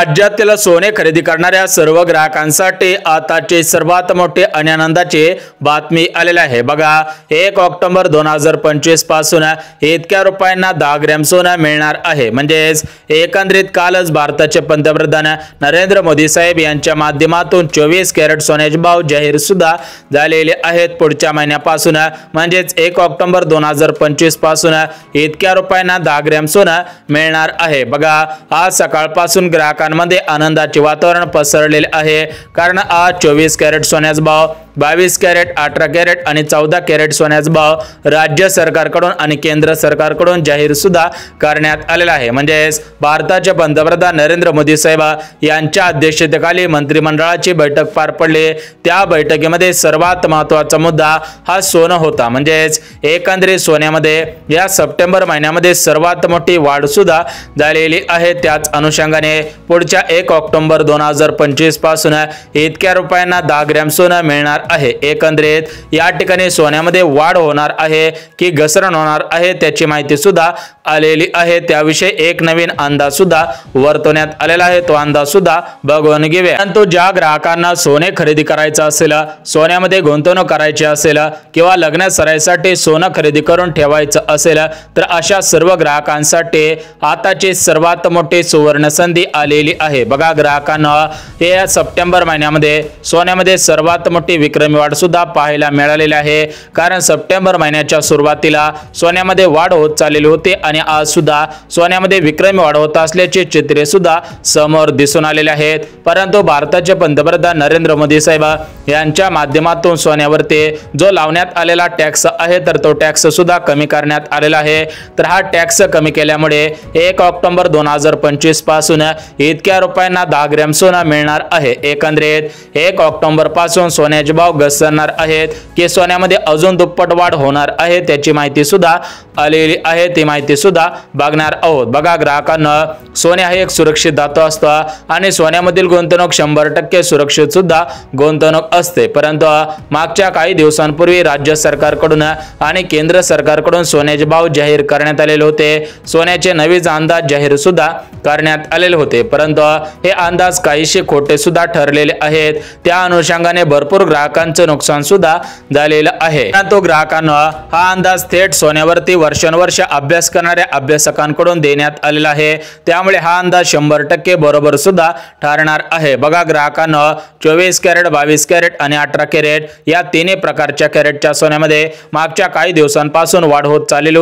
राज्यातील सोने खरेदी करणाऱ्या सर्व ग्राहकांसाठी आताची सर्वात मोठी आणि आनंदाची बातमी आलेली आहे। बघा 1 ऑक्टोबर 2025 पासून इतक्या रुपयांना 10 ग्रॅम सोनं मिळणार आहे। म्हणजेच एकंदरीत कालच भारताचे पंतप्रधान नरेंद्र मोदी साहेब यांच्या माध्यमातून 24 कॅरेट सोन्याचे भाव जाहीर सुद्धा झालेले आहेत। पुढच्या महिन्यापासून म्हणजेच 1 ऑक्टोबर 2025 पासून इतक्या रुपयांना 10 ग्रॅम सोनं मिळणार आहे। बघा आज सकाळपासून ग्राहकांमध्ये आनंदाचे वातावरण पसरलेले आहे, कारण आज 24 कॅरेट सोन्याचा भाव, 22 कॅरेट, 18 कॅरेट आणि 14 कॅरेट सोन्याचा भाव राज्य सरकारकडून आणि केंद्र सरकारकडून जाहीर सुद्धा करण्यात आलेला आहे। म्हणजेच भारताचे पंतप्रधान नरेंद्र मोदी साहेब यांच्या अध्यक्षतेखाली मंत्रिमंडळाची बैठक पार पडली। त्या बैठकीमध्ये सर्वात महत्त्वाचा मुद्दा हा सोनं होता। म्हणजेच एकंदरीत सोन्यामध्ये या सप्टेंबर महिन्यामध्ये सर्वात मोठी वाढ सुद्धा झालेली आहे। त्याच अनुषंगाने पुढच्या 1 ऑक्टोबर 2025 पासून इतक्या रुपयांना 10 ग्रॅम सोनं मिळणार आहे। एकंदरीत या ठिकाणी सोन्यामध्ये वाढ होणार आहे की घसरण होणार आहे त्याची माहिती सुद्धा आलेली आहे। त्याविषयी एक नवीन अंदाज सुद्धा वर्तवण्यात आलेला आहे, तो अंदाज सुद्धा बघून घेऊया। परंतु ज्या ग्राहकांना सोने खरेदी करायचं असेल, सोन्यामध्ये गुंतवणूक करायची असेल किंवा लग्न सराईसाठी सोनं खरेदी करून ठेवायचं असेल, तर अशा सर्व ग्राहकांसाठी आताची सर्वात मोठी सुवर्ण संधी आलेली आहे। बघा ग्राहकांना या सप्टेंबर महिन्यामध्ये सोन्यामध्ये सर्वात मोठी विक्रमी वाढ सुद्धा पाहायला मिळालेली आहे, कारण सप्टेंबर महिन्याच्या सुरुवातीला सोन्यामध्ये वाढ होत चाललेली होती आणि आज सुद्धा सोन्यामध्ये विक्रमी वाढ होत असल्याचे चित्रे सुद्धा समोर दिसून आलेले आहेत। परंतु भारताचे पंतप्रधान नरेंद्र मोदी साहेब यांच्या माध्यमातून सोन्यावरती जो लावण्यात आलेला टॅक्स आहे, तर तो टॅक्स सुद्धा कमी करण्यात आलेला आहे। तर हा टॅक्स कमी केल्यामुळे 1 ऑक्टोबर 2025 पासून इतक्या रुपयांना 10 ग्रॅम सोनं मिळणार आहे। एकंदरीत 1 ऑक्टोबर पासून सोन्याचे भाव घसरणार आहेत की सोन्यामध्ये अजून दुप्पट वाढ होणार आहे त्याची माहिती सुद्धा आलेली आहे, ती माहिती सुद्धा बघणार आहोत। बघा ग्राहकांना सोने हा एक सुरक्षित धातू असतो आणि सोन्यामधील गुंतवणूक 100% सुरक्षित सुद्धा गुंतवणूक असते। परंतु मागच्या काही दिवसांपूर्वी राज्य सरकारकडून आणि केंद्र सरकारकडून सोन्याचे भाव जाहीर करण्यात आलेले होते। सोन्याचे नवीन अंदाज जाहीर सुद्धा करण्यात आलेले होते, परंतु हे अंदाज काहीशे खोटे सुद्धा ठरलेले आहेत। त्या अनुषंगाने भरपूर ग्राहकांचं नुकसान सुद्धा झालेलं आहे। परंतु ग्राहकांना हा अंदाज थेट सोन्यावरती वर्षानुवर्ष अभ्यास करणाऱ्या अभ्यासकांकडून देण्यात आलेला आहे, त्यामुळे हा अंदाज 100% बरोबर सुद्धा ठरणार आहे। बघा ग्राहकांना 24 कॅरेट, 22 कॅरेट आणि 18 कॅरेट या तिन्ही प्रकारच्या कॅरेटच्या सोन्यामध्ये मागच्या काही दिवसांपासून वाढ होत चाललेली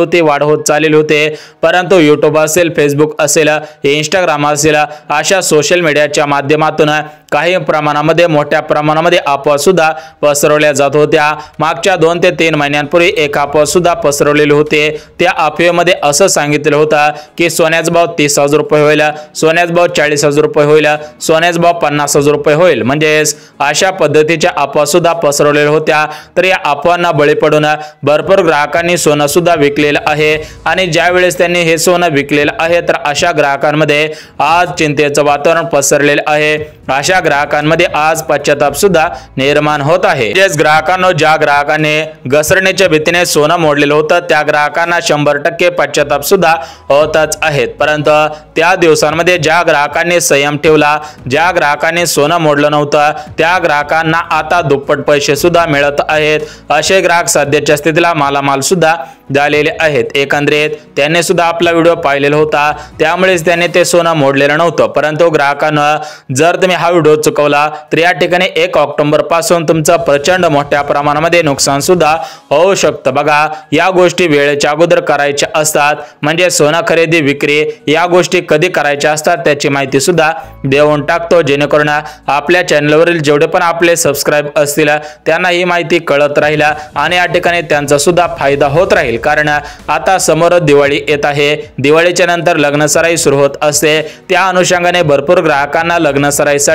होते। परंतु YouTube असेल, फेसबुक असेल, इंस्टाग्राम असेल, अशा सोशल मीडियाच्या माध्यमातून काही प्रमाणामध्ये मोठ्या प्रमाणामध्ये अफवा सुद्धा पसरवल्या जात होत्या। मागच्या 2 ते 3 महिन्यांपूर्वी एक अफवा सुद्धा पसरवलेली होती। त्या अफवेमध्ये असं सांगितलं होतं की सोन्याचा भाव 30,000 रुपये होईल, सोन्याचा भाव 40,000 रुपये होईल, सोन्याचा भाव 50,000 रुपये होईल। म्हणजेच अशा पद्धतीच्या अफवा सुद्धा पसरवलेल्या होत्या। तर या अफवांना बळी पडून भरपूर ग्राहकांनी सोनं सुद्धा विकलेलं आहे आणि ज्या वेळेस त्यांनी हे सोनं विकलेलं आहे, तर अशा ग्राहकांमध्ये आज चिंतेचं वातावरण पसरलेलं आहे। अशा ग्राहकांमध्ये आज पश्चाताप सुद्धा निर्माण होत आहे। ज्या ग्राहकांनी घसरण्याच्या भीतीने सोनं मोडलेलं होतं त्या ग्राहकांना 100% पश्चाताप सुद्धा होतच आहेत। परंतु त्या दिवसांमध्ये ज्या ग्राहकांनी संयम ठेवला, ज्या ग्राहकांनी सोनं मोडलं नव्हतं, त्या ग्राहकांना आता दुप्पट पैसे सुद्धा मिळत आहेत। असे ग्राहक सध्याच्या स्थितीला मालामाल सुद्धा झालेले आहेत। एकंदरीत त्यांनी सुद्धा आपला व्हिडिओ पाहिलेला होता, त्यामुळेच त्यांनी ते सोनं मोडलेलं नव्हतं। परंतु ग्राहकांना जर तुम्ही हा व्हिडिओ चुकवला तर या ठिकाणी 1 ऑक्टोबर पासून तुमचं प्रचंड मोठ्या प्रमाणामध्ये नुकसान सुद्धा होऊ शकतं। बघा या गोष्टी वेळेच्या अगोदर करायच्या असतात, म्हणजे सोनं खरेदी विक्री या गोष्टी कधी करायच्या असतात त्याची माहिती सुद्धा देऊन टाकतो, जेणेकरून आपल्या चॅनलवरील जेवढे पण आपले सबस्क्राइब असतील त्यांना ही माहिती कळत राहील आणि या ठिकाणी त्यांचा सुद्धा फायदा होत राहील। कारण आता समोर दिवाळी येत आहे, दिवाळीच्या नंतर लग्न सराई सुरू होत असते। त्या अनुषंगाने भरपूर ग्राहकांना लग्न सराईसाठी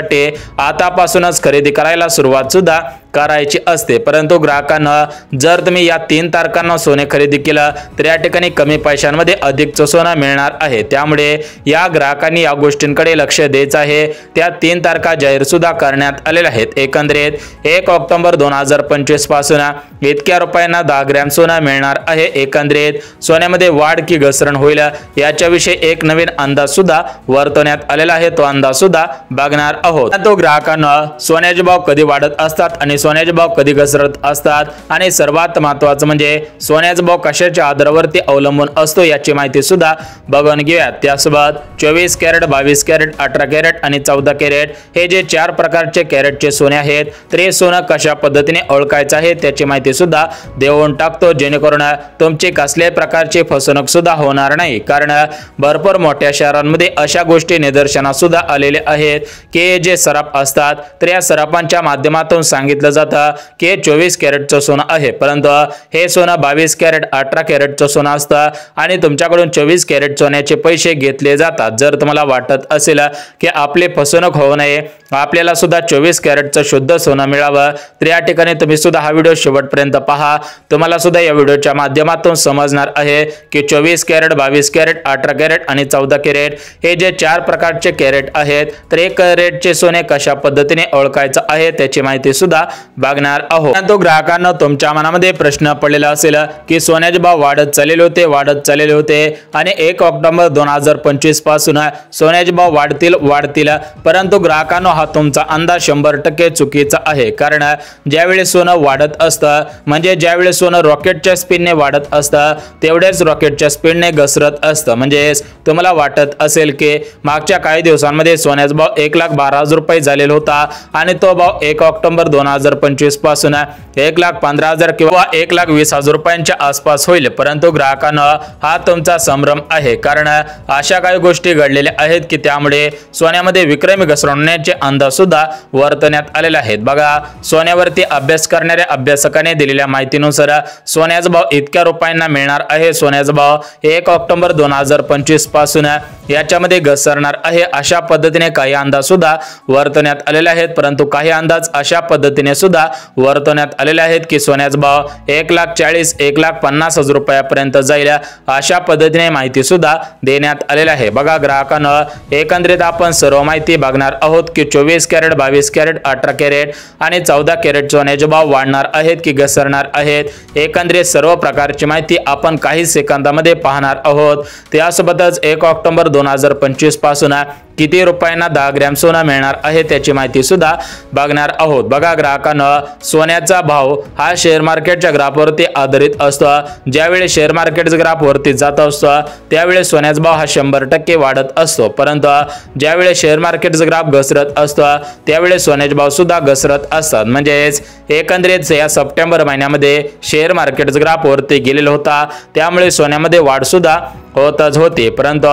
आतापासूनच खरेदी करायला सुरुवात सुद्धा करायची असते। परंतु ग्राहकांना जर तुम्ही या 3 तारखांना सोने खरेदी केलं तर या ठिकाणी कमी पैशांमध्ये अधिकचं सोनं मिळणार आहे। त्यामुळे या ग्राहकांनी या गोष्टींकडे लक्ष द्यायचं आहे। त्या 3 तारखा जाहीर सुद्धा करण्यात आलेल्या आहेत। एकंदरीत 1 ऑक्टोबर 2025 पासून इतक्या रुपयांना 10 ग्रॅम सोनं मिळणार आहे। एकंदरीत सोन्यामध्ये वाढ की घसरण होईल याच्याविषयी एक नवीन अंदाज सुद्धा वर्तवण्यात आलेला आहे। तो अंदाज सुद्धा बघणार आहोत। तो ग्राहकांना सोन्याचे भाव कधी वाढत असतात आणि सोन्याचे भाव कधी घसरत असतात आणि सर्वात महत्त्वाचं म्हणजे सोन्याचा भाव कशाच्या आधारावरती अवलंबून असतो याची माहिती सुद्धा बघून घेऊयात। त्यासोबत 24 कॅरेट, 22 कॅरेट, 18 कॅरेट आणि 14 कॅरेट हे जे 4 प्रकारचे कॅरेटचे सोने आहेत तर हे सोनं कशा पद्धतीने ओळखायचं आहे त्याची माहिती सुद्धा देऊन टाकतो, जेणेकरून तुमची कसल्याही प्रकारची फसवणूक सुद्धा होणार नाही। कारण भरपूर मोठ्या शहरांमध्ये अशा गोष्टी निदर्शनास सुद्धा आलेले आहेत की जे सराफ असतात तर या सराफांच्या माध्यमातून सांगितलं जातं की 24 कॅरेटचं सोनं आहे, परंतु हे सोनं 22 कॅरेट, 18 कॅरेटचं सोनं असतं आणि तुमच्याकडून 24 कॅरेट सोन्याचे पैसे घेतले जातात। जर तुम्हाला वाटत असेल की आपले फसवणूक होऊ नये, आपल्याला सुद्धा 24 कॅरेटचं शुद्ध सोनं मिळावं तर या ठिकाणी तुम्ही सुद्धा हा व्हिडिओ शेवटपर्यंत पहा। तुम्हाला सुद्धा या व्हिडिओच्या माध्यमातून समजणार आहे की 24 कॅरेट, 22 कॅरेट, 18 कॅरेट आणि 14 कॅरेट हे जे 4 प्रकारचे कॅरेट आहेत तर एक कॅरेटचे सोने कशा पद्धतीने ओळखायचं आहे त्याची माहिती सुद्धा बघणार आहोत। परंतु ग्राहकांना तुमच्या मनामध्ये प्रश्न पडलेला असेल की सोन्याचे भाव वाढत चाललेले होते आणि 1 ऑक्टोबर 2025 पासून सोन्याचे भाव वाढतील, परंतु ग्राहकांना हा तुमचा अंदाज 100% चुकीचा आहे। कारण ज्यावेळी सोनं वाढत असतं म्हणजे ज्यावेळी सोनं रॉकेटच्या स्पीडने वाढत असतं तेवढेच रॉकेटच्या स्पीडने घसरत असतं। म्हणजे तुम्हाला वाटत असेल की मागच्या काही दिवसांमध्ये सोन्याचा भाव 1,12,000 रुपये झालेला होता आणि तो भाव 1 ऑक्टोबर 2025 पासून 1,15,000 किंवा 1,20,000 रुपयांच्या आसपास होईल। परंतु ग्राहकांना हा तुमचा संभ्रम आहे, कारण अशा काही गोष्टी घडलेल्या आहेत की त्यामुळे सोन्यामध्ये विक्रमी घसरण होण्याचे अंदाज सुद्धा वर्तवण्यात आलेले आहेत। बघा, सोन्यावरती अभ्यास करणाऱ्या अभ्यासकाने दिलेल्या माहितीनुसार सोन्याचा भाव इतक्या रुपयांना मिळणार आहे। सोन्याचा भाव 1 ऑक्टोबर 2025 पासून याच्यामध्ये घसरणार आहे अशा पद्धतीने काही अंदाज सुद्धा वर्तवण्यात आलेले आहेत। परंतु काही अंदाज अशा पद्धतीने सुद्धा वर्तवण्यात आलेले आहेत की सोन्याचा भाव 1,40,000 1,50,000 रुपयापर्यंत जाईल अशा पद्धतीने माहिती सुद्धा देण्यात आलेली आहे। बघा ग्राहकांना, एकंदरीत आपण सर्व माहिती बघणार आहोत की 24 कॅरेट, 22 कॅरेट, 18 कॅरेट आणि 14 कॅरेट सोन्याचे भाव वाढणार आहेत की घसरणार आहेत। एकंदरीत सर्व प्रकारची माहिती आपण काही सेकंदामध्ये पाहणार आहोत। त्यासोबतच 1 ऑक्टोबर 2025 पासून किती रुपयांना 10 ग्रॅम सोनं मिळणार आहे त्याची माहिती सुद्धा बघणार आहोत। बघा ग्राहकांना, सोन्याचा भाव हा शेअर मार्केटच्या ग्राफवरती आधारित असतो। ज्यावेळी शेअर मार्केटचा ग्राफ वरती जात असतो त्यावेळी सोन्याचा भाव हा 100% वाढत असतो, परंतु ज्यावेळी शेअर मार्केटचा ग्राफ घसरत असतो त्यावेळी सोन्याचे भाव सुद्धा घसरत असतात। म्हणजेच एकंदरीत या सप्टेंबर महिन्यामध्ये शेअर मार्केटचा ग्राफ वरती गेलेला होता, त्यामुळे सोन्यामध्ये वाढ सुद्धा होतच होती। परंतु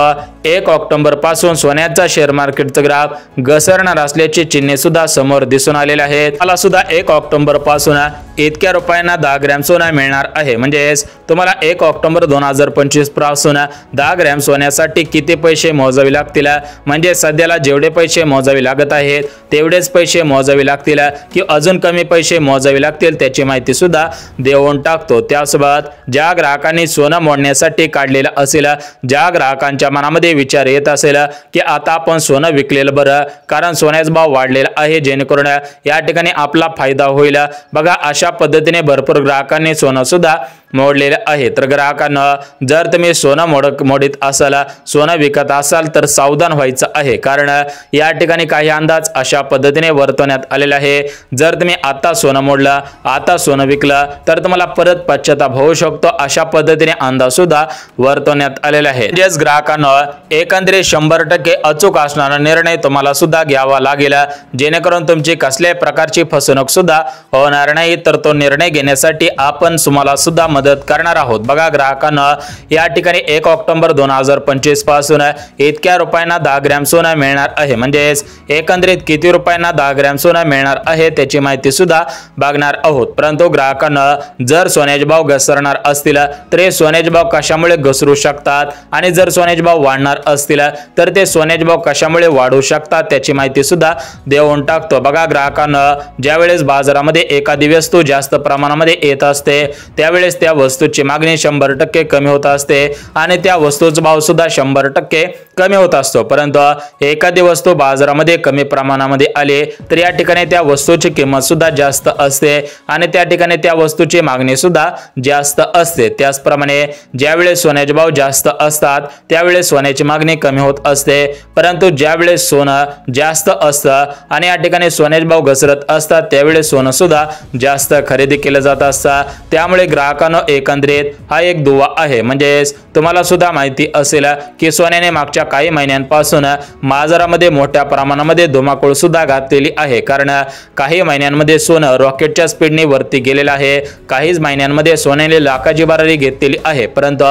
1 ऑक्टोबर पासून सोन्याचा शेअर मार्केटचा ग्राफ घसरणार असल्याची चिन्हे सुद्धा समोर दिसून आलेले आहेत। मला सुद्धा 1 ऑक्टोबर पासून इतक्या रुपयांना 10 ग्रॅम सोनं मिळणार आहे। म्हणजेच तुम्हाला 1 ऑक्टोबर 2025 पासून 10 ग्रॅम सोन्यासाठी किती पैसे मोजावे लागतील, म्हणजे सध्याला जेवढे पैसे मोजावे लागत आहेत तेवढेच पैसे मोजावे लागतील की अजून कमी पैसे मोजावे लागतील त्याची माहिती सुद्धा देऊन टाकतो। त्यासोबत ज्या ग्राहकांनी सोनं मोडण्यासाठी काढलेलं असेल, ज्या ग्राहकांच्या मनामध्ये विचार येत असेल की आता आपण सोनं विकलेलं बरं, कारण सोन्याचा भाव वाढलेला आहे जेणेकरून या ठिकाणी आपला फायदा होईल। बघा, अशा पद्धतीने भरपूर ग्राहकांनी सोनं सुद्धा मोडलेले आहे। तर ग्राहकांना, जर तुम्ही सोनं मोडीत असाल, सोनं विकत असाल तर सावधान व्हायचं आहे, कारण या ठिकाणी काही अंदाज अशा पद्धतीने वर्तवण्यात आलेले आहे। जर तुम्ही आता सोनं मोडलं, आता सोनं विकलं तर तुम्हाला परत पश्चाताप होऊ शकतो अशा पद्धतीने अंदाज सुद्धा वर्तवण्यात आलेला आहे। म्हणजेच ग्राहकांना एकंदरीत 100% अचूक असणारा निर्णय तुम्हाला सुद्धा घ्यावा लागेल, जेणेकरून तुमची कसल्याही प्रकारची फसवणूक सुद्धा होणार नाही। तर तो निर्णय घेण्यासाठी आपण तुम्हाला सुद्धा मदत करणार आहोत। बघा ग्राहकांना या ठिकाणी 1 ऑक्टोबर 2025 पासून इतक्या रुपयांना 10 ग्रॅम सोनं मिळणार आहे। म्हणजेच एकंदरीत किती रुपयांना 10 ग्रॅम सोनं मिळणार आहे त्याची माहिती सुद्धा बघणार आहोत। परंतु ग्राहकांना जर सोन्याचे भाव घसरणार असतील तर हे सोन्याचे भाव कशामुळे घसरू शकतात आणि जर सोन्याचे भाव वाढणार असतील तर ते सोन्याचे भाव कशामुळे वाढू शकतात त्याची माहिती सुद्धा देऊन टाकतो। बघा ग्राहकांना ज्यावेळेस बाजारामध्ये एखादी वस्तू जास्त प्रमाणामध्ये येत असते त्यावेळेस त्या वस्तूची मागणी 100% कमी होत असते आणि त्या वस्तूचा भाव सुद्धा 100% कमी होत असतो। परंतु एखादी वस्तू बाजारामध्ये कमी प्रमाणामध्ये आली तर या ठिकाणी त्या वस्तूची किंमत सुद्धा जास्त असते आणि त्या ठिकाणी त्या वस्तूची मागणी सुद्धा जास्त असते। त्याचप्रमाणे ज्यावेळेस सोन्याचे भाव जास्त असतात त्यावेळेस सोन्याची मागणी कमी होत असते, परंतु ज्यावेळेस सोनं जास्त असतं आणि या ठिकाणी सोन्याचे भाव घसरत असतात त्यावेळेस सोनं सुद्धा जास्त खरेदी केलं जात असतं। त्यामुळे ग्राहकांना एकंदरीत हा एक दुवा आहे। म्हणजेच तुम्हाला सुद्धा माहिती असेल की सोन्याने मागच्या काही महिन्यांपासून बाजारामध्ये मोठ्या प्रमाणामध्ये धुमाकूळ सुद्धा घातलेली आहे, कारण काही महिन्यांमध्ये सोनं रॉकेटच्या स्पीडने वरती गेलेलं आहे, काही महिन्यांमध्ये सोन्याने लाखाची भरारी घेतलेली आहे, परंतु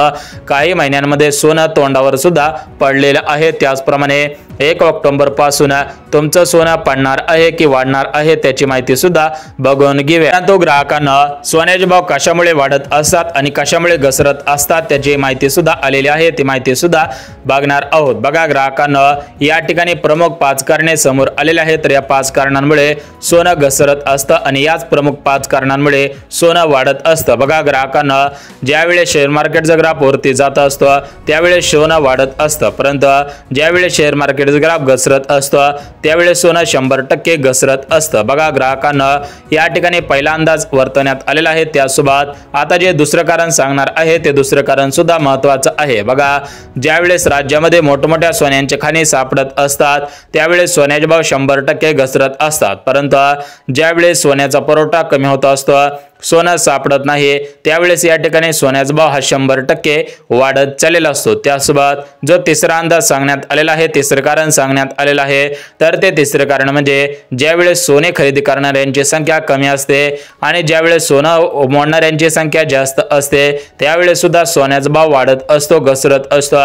काही महिन्यांमध्ये सोनं तोंडावर सुद्धा पडलेलं आहे। त्याचप्रमाणे 1 ऑक्टोबर पासून तुमचं सोनं पडणार आहे की वाढणार आहे त्याची माहिती सुद्धा बघून घेऊया। परंतु ग्राहकांना सोन्याचे भाव कशामुळे वाढत असतात आणि कशामुळे घसरत असतात त्याची माहिती सुद्धा आलेली आहे, ती माहिती सुद्धा बघणार आहोत। बघा ग्राहकांना या ठिकाणी प्रमुख 5 कारणे समोर आलेले आहेत, तर या 5 कारणांमुळे सोनं घसरत असतं आणि याच प्रमुख 5 कारणांमुळे सोनं वाढत असतं। बघा ग्राहकांना ज्यावेळेस शेअर मार्केटचा ग्राफ वरती जात असतो त्यावेळेस सोनं वाढत असतं, परंतु ज्यावेळेस शेअर मार्केट ग्राफ घसरत असतं त्यावेळेस सोनं 100% घसरत असतं। बघा ग्राहकांना या ठिकाणी पहिला अंदाज वर्तवण्यात आलेला आहे। त्यासोबत आता जे दुसरं कारण सांगणार आहे ते दुसरं कारण सुद्धा महत्त्वाचं आहे। बघा ज्यावेळेस राज्यामध्ये मोठमोठ्या सोन्यांचे खाणी सापडत असतात त्यावेळेस सोन्याचे भाव 100% घसरत असतात, परंतु ज्यावेळेस सोन्याचा पुरवठा कमी होत असतो, सोनं सापडत नाही त्यावेळेस या ठिकाणी सोन्याचा भाव हा 100% वाढत चाललेला असतो। त्यासोबत जो तिसरा अंदाज सांगण्यात आलेला आहे, तिसरं कारण सांगण्यात आलेलं आहे, तर ते तिसरं कारण म्हणजे ज्यावेळेस सोने खरेदी करणाऱ्यांची संख्या कमी असते आणि ज्यावेळेस सोनं मोडणाऱ्यांची संख्या जास्त असते त्यावेळेस सुद्धा सोन्याचा भाव वाढत असतो, घसरत असतो।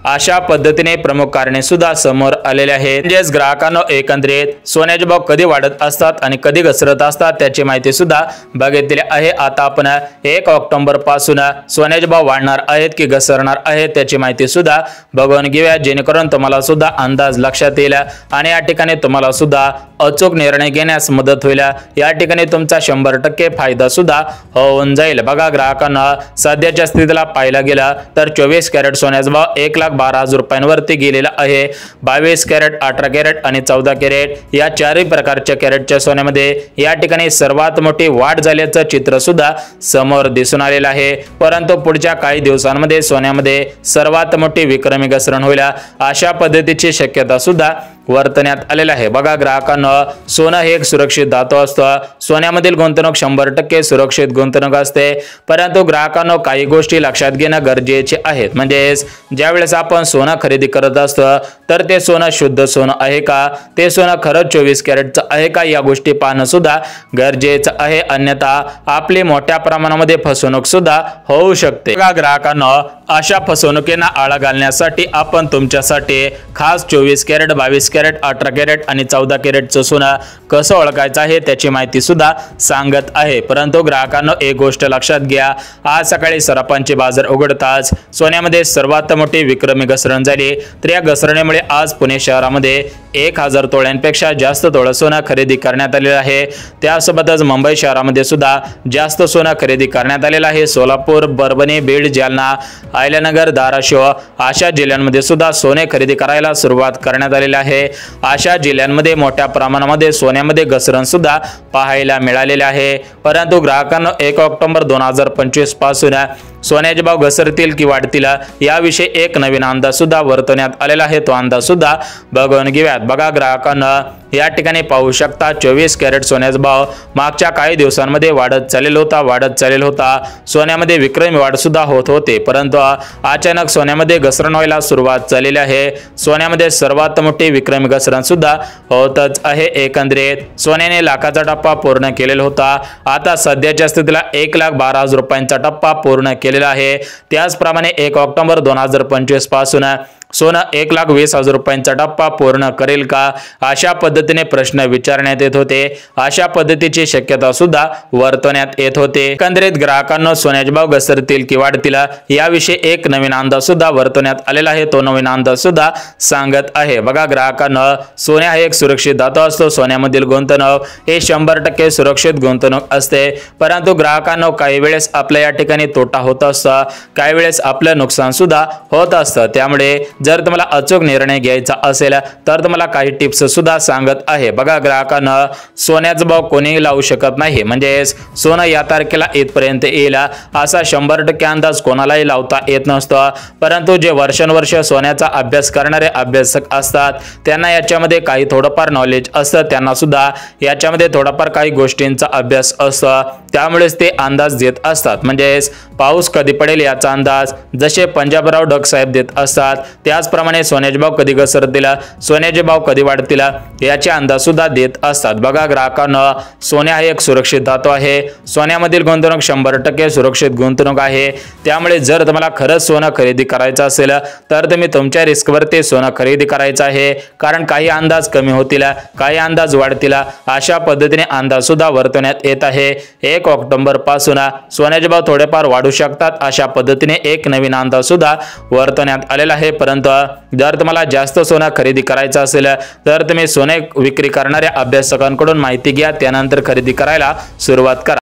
अशा पद्धतीने प्रमुख कारणे सुद्धा समोर आलेले आहेत। म्हणजेच ग्राहकांना एकंदरीत सोन्याचे भाव कधी वाढत असतात आणि कधी घसरत असतात त्याची माहिती सुद्धा बघितली आहे। आता आपण 1 ऑक्टोबर पासून सोन्याचे भाव वाढणार आहेत की घसरणार आहेत त्याची माहिती सुद्धा बघून घेऊया, जेणेकरून तुम्हाला सुद्धा अंदाज लक्षात येईल आणि या ठिकाणी तुम्हाला सुद्धा अचूक निर्णय घेण्यास मदत होईल। या ठिकाणी तुमचा 100% फायदा सुद्धा होऊन जाईल। बघा ग्राहकांना सध्याच्या स्थितीला पाहायला गेला तर 24 कॅरेट सोन्याचा भाव 1,12,000 रुपयांवरती गेलेला आहे। 22 कॅरेट, 18 कॅरेट आणि 14 कॅरेट या चारही प्रकारच्या कॅरेटच्या सोन्यामध्ये या ठिकाणी सर्वात मोठी वाढ झाल्याचं चित्र सुद्धा समोर दिसून आलेलं आहे, परंतु पुढच्या काही दिवसांमध्ये सोन्यामध्ये सर्वात मोठी विक्रमी घसरण होईल अशा पद्धतीची शक्यता सुद्धा वर्तवण्यात आलेला आहे। बघा ग्राहकांना सोनं हे एक सुरक्षित धातू असतं, सोन्यामधील गुंतवणूक 100% सुरक्षित गुंतवणूक असते, परंतु ग्राहकांना काही गोष्टी लक्षात घेणं गरजेचे आहेत। म्हणजेच ज्यावेळेस आपण सोनं खरेदी करत असतो तर ते सोनं शुद्ध सोनं आहे का, ते सोनं खरंच 24 कॅरेटचं आहे का, या गोष्टी पाहणं सुद्धा गरजेचं आहे, अन्यथा आपली मोठ्या प्रमाणामध्ये फसवणूक सुद्धा होऊ शकते। बघा ग्राहकांना अशा फसवणुकींना आळा घालण्यासाठी आपण तुमच्यासाठी खास 24 कॅरेट, 22 कॅरेट, 18 कॅरेट आणि 14 कॅरेटचं सोनं कसं ओळखायचं आहे त्याची माहिती सुद्धा सांगत आहे। परंतु ग्राहकांना एक गोष्ट लक्षात घ्या, आज सकाळी सराफांचे बाजार उघडताच सोन्यामध्ये सर्वात मोठी विक्रमी घसरण झाली, तर या घसरणीमुळे आज पुणे शहरामध्ये 1000 तोळ्यांपेक्षा जास्त तोळा सोनं खरेदी करण्यात आलेलं आहे। त्यासोबतच मुंबई शहरामध्ये सुद्धा जास्त सोनं खरेदी करण्यात आलेलं आहे। सोलापूर, परभणी, बीड, जालना, अहिल्यानगर, धाराशिव अशा जिल्ह्यांमध्ये सुद्धा सोने खरेदी करायला सुरुवात करण्यात आलेली आहे। अशा जिल्ह्यांमध्ये मोठ्या प्रमाणामध्ये सोन्यामध्ये घसरण सुद्धा पाहायला मिळालेले आहे। परंतु ग्राहकांना 1 ऑक्टोबर 2025 पासून सोन्याचे भाव घसरतील की वाढतील याविषयी एक नवीन अंदाज सुद्धा वर्तवण्यात आलेला आहे, तो अंदाज सुद्धा बघून घेऊयात। बघा ग्राहकांना या ठिकाणी पाहू शकता 24 कॅरेट सोन्याचा भाव मागच्या काही दिवसांमध्ये वाढत चाललेला होता, सोन्यामध्ये विक्रमी वाढ सुद्धा होत होते, परंतु अचानक सोन्यामध्ये घसरण व्हायला सुरुवात झालेली आहे। सोन्यामध्ये सर्वात मोठी विक्रमी थोडे घसरण सुद्धा होतच आहे। एकंदरीत सोन्याने लाखाचा टप्पा पूर्ण केलेला होता, आता सध्याच्या स्थितीला 1,12,000 रुपयांचा टप्पा पूर्ण केलेला आहे। त्याचप्रमाणे 1 ऑक्टोबर 2025 पासून सोनं 1,20,000 रुपयांचा टप्पा पूर्ण करेल का, अशा पद्धतीने प्रश्न विचारण्यात येत होते। अशा पद्धतीची शक्यता सुद्धा वर्तवण्यात येत होते। एकंदरीत ग्राहकांना सोन्याचे भाव घसरतील की वाढतील याविषयी एक नवीन अंदाज सुद्धा वर्तवण्यात आलेला आहे। तो नवीन अंदाज सुद्धा सांगत आहे बघा, ग्राहकांना सोने हा एक सुरक्षित धातू असतो। सोन्यामधील गुंतवणूक हे 100% सुरक्षित गुंतवणूक असते, परंतु ग्राहकांना काही वेळेस आपल्या या ठिकाणी तोटा होत असतो, काही वेळेस आपलं नुकसान सुद्धा होत असतं। त्यामुळे जर तुम्हाला अचूक निर्णय घ्यायचा असेल तर तुम्हाला काही टिप्स सुद्धा सांगत आहे बघा। ग्राहकांना सोन्याचा भाव कोणीही लावू शकत नाही, म्हणजे सोनं या तारखेला इथपर्यंत येईल असा 100% अंदाज कोणालाही लावता येत नसतो, परंतु जे वर्षानुवर्ष सोन्याचा अभ्यास करणारे अभ्यासक असतात त्यांना याच्यामध्ये काही थोडंफार नॉलेज असतं, त्यांना सुद्धा याच्यामध्ये थोडाफार काही गोष्टींचा अभ्यास असतो, त्यामुळेच ते अंदाज देत असतात। म्हणजे पाऊस कधी पडेल याचा अंदाज जसे पंजाबराव डग साहेब देत असतात, त्याचप्रमाणे सोन्याचे भाव कधी घसरतील, सोन्याचे भाव कधी वाढतील याचे अंदाज सुद्धा देत असतात बघा। ग्राहकांना सोने हा एक सुरक्षित धातू आहे, सोन्यामधील गुंतवणूक 100% सुरक्षित गुंतवणूक आहे। त्यामुळे जर तुम्हाला खरंच सोनं खरेदी करायचं असेल तर तुम्ही तुमच्या रिस्कवर ते सोनं खरेदी करायचं आहे, कारण काही अंदाज कमी होतील, काही अंदाज वाढतील, अशा पद्धतीने अंदाज सुद्धा वर्तवण्यात येत आहे। 1 ऑक्टोबर पासून सोन्याचे भाव थोडेफार वाढू शकतात, अशा पद्धतीने एक नवीन अंदाज सुद्धा वर्तवण्यात आलेला आहे। परंतु जर तुम्हाला जास्त सोनं खरेदी करायचं असेल तर तुम्ही सोने विक्री करणाऱ्या अभ्यासकांकडून माहिती घ्या, त्यानंतर खरेदी करायला सुरुवात करा।